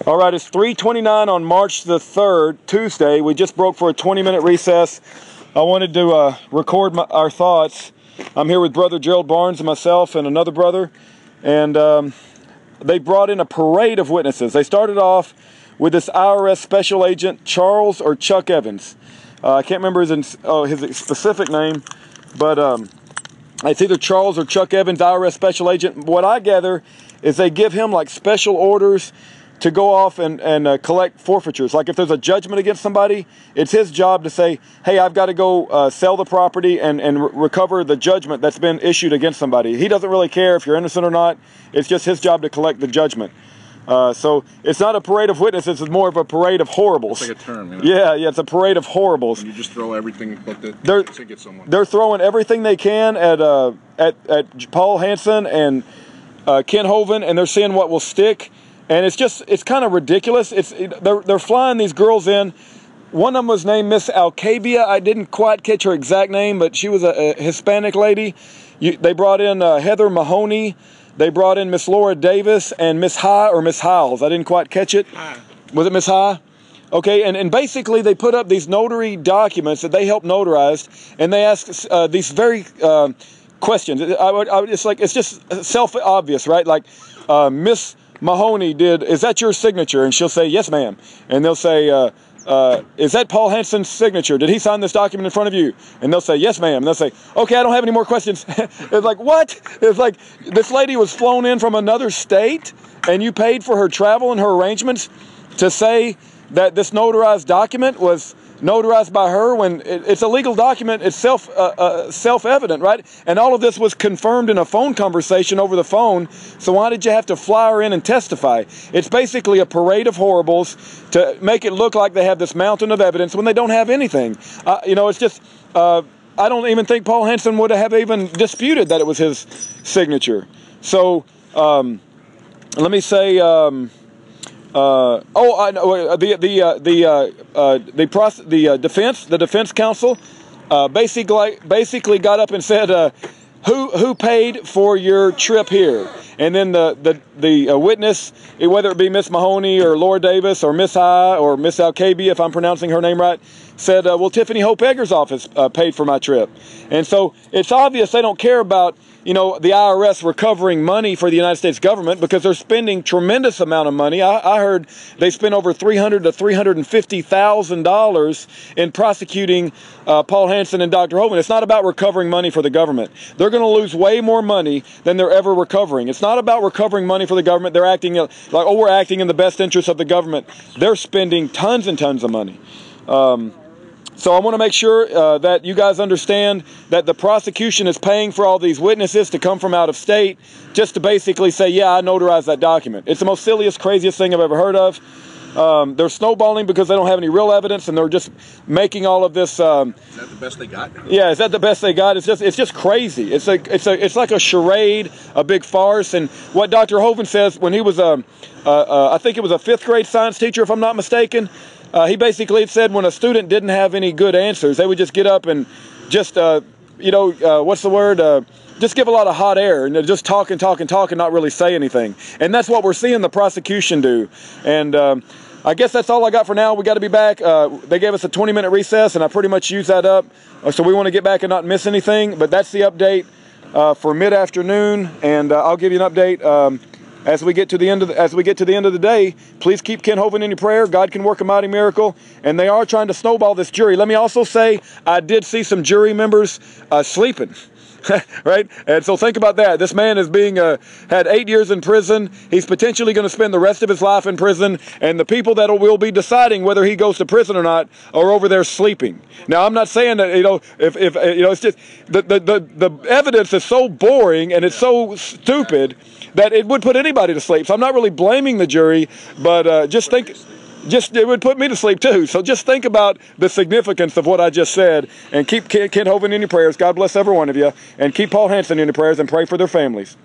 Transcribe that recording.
All right, it's 3:29 on March the 3rd, Tuesday. We just broke for a 20-minute recess. I wanted to record our thoughts. I'm here with Brother Gerald Barnes and myself and another brother, and they brought in a parade of witnesses. They started off with this IRS Special Agent Charles or Chuck Evans. I can't remember his specific name, but it's either Charles or Chuck Evans, IRS Special Agent. What I gather is they give him like special orders to go off and collect forfeitures. Like if there's a judgment against somebody, it's his job to say, hey, I've got to go sell the property and recover the judgment that's been issued against somebody. He doesn't really care if you're innocent or not. It's just his job to collect the judgment. So it's not a parade of witnesses, it's more of a parade of horribles. It's like a term, you Yeah, know? it's a parade of horribles. And you just throw everything to get someone. They're throwing everything they can at Paul Hansen and Ken Hovind, and they're seeing what will stick. And it's kind of ridiculous. They're flying these girls in. One of them was named Miss Alcabia. I didn't quite catch her exact name, but she was a Hispanic lady. They brought in Heather Mahoney. They brought in Miss Laura Davis and Miss High or Miss Hiles. I didn't quite catch it. Was it Miss High? Okay, and basically they put up these notary documents that they helped notarize, and they ask these very questions. It's just self-obvious, right? Like Miss Mahoney is that your signature? And she'll say, yes, ma'am. And they'll say, is that Paul Hansen's signature? Did he sign this document in front of you? And they'll say, yes, ma'am. And they'll say, okay, I don't have any more questions. It's like, what? It's like this lady was flown in from another state and you paid for her travel and her arrangements to say that this notarized document was notarized by her when it's a legal document. It's self-evident, right? And all of this was confirmed in a phone conversation over the phone. So why did you have to fly her in and testify? It's basically a parade of horribles to make it look like they have this mountain of evidence when they don't have anything. You know, it's just, I don't even think Paul Hansen would have even disputed that it was his signature. So, let me say, the defense counsel basically got up and said, who paid for your trip here? And then the witness, whether it be Miss Mahoney or Laura Davis or Miss High or Miss Alcabia, if I'm pronouncing her name right, said, well, Tiffany Hope Egger's office paid for my trip. And so it's obvious they don't care about, you know, the IRS recovering money for the United States government because they're spending tremendous amount of money. I heard they spent over $300,000 to $350,000 in prosecuting Paul Hansen and Dr. Hovind. It's not about recovering money for the government. They're going to lose way more money than they're ever recovering. It's not about recovering money for the government. They're acting like, oh, we're acting in the best interest of the government. They're spending tons and tons of money. So I want to make sure that you guys understand that the prosecution is paying for all these witnesses to come from out of state just to basically say, yeah, I notarized that document. It's the most silliest, craziest thing I've ever heard of. They're snowballing because they don't have any real evidence, and they're just making all of this. Is that the best they got? Yeah, is that the best they got? It's just crazy. It's like a charade, a big farce. And what Dr. Hovind says when he was I think it was a 5th grade science teacher, if I'm not mistaken. He basically said when a student didn't have any good answers, they would just get up and just, what's the word? Just give a lot of hot air and just talk and not really say anything. And that's what we're seeing the prosecution do. And I guess that's all I got for now. We got to be back. They gave us a 20-minute recess, and I pretty much used that up. So we want to get back and not miss anything. But that's the update for mid-afternoon, and I'll give you an update. As we get to the end of the day, please keep Ken Hovind in your prayer. God can work a mighty miracle, and they are trying to snowball this jury. Let me also say, I did see some jury members sleeping, right? And so think about that. This man is had 8 years in prison. He's potentially going to spend the rest of his life in prison, and the people that will be deciding whether he goes to prison or not are over there sleeping. Now, I'm not saying that it's just the evidence is so boring and it's so stupid that it would put anybody to sleep. So I'm not really blaming the jury, but it would put me to sleep too. So just think about the significance of what I just said, and keep Ken Hovind in your prayers. God bless every one of you, and keep Paul Hansen in your prayers and pray for their families.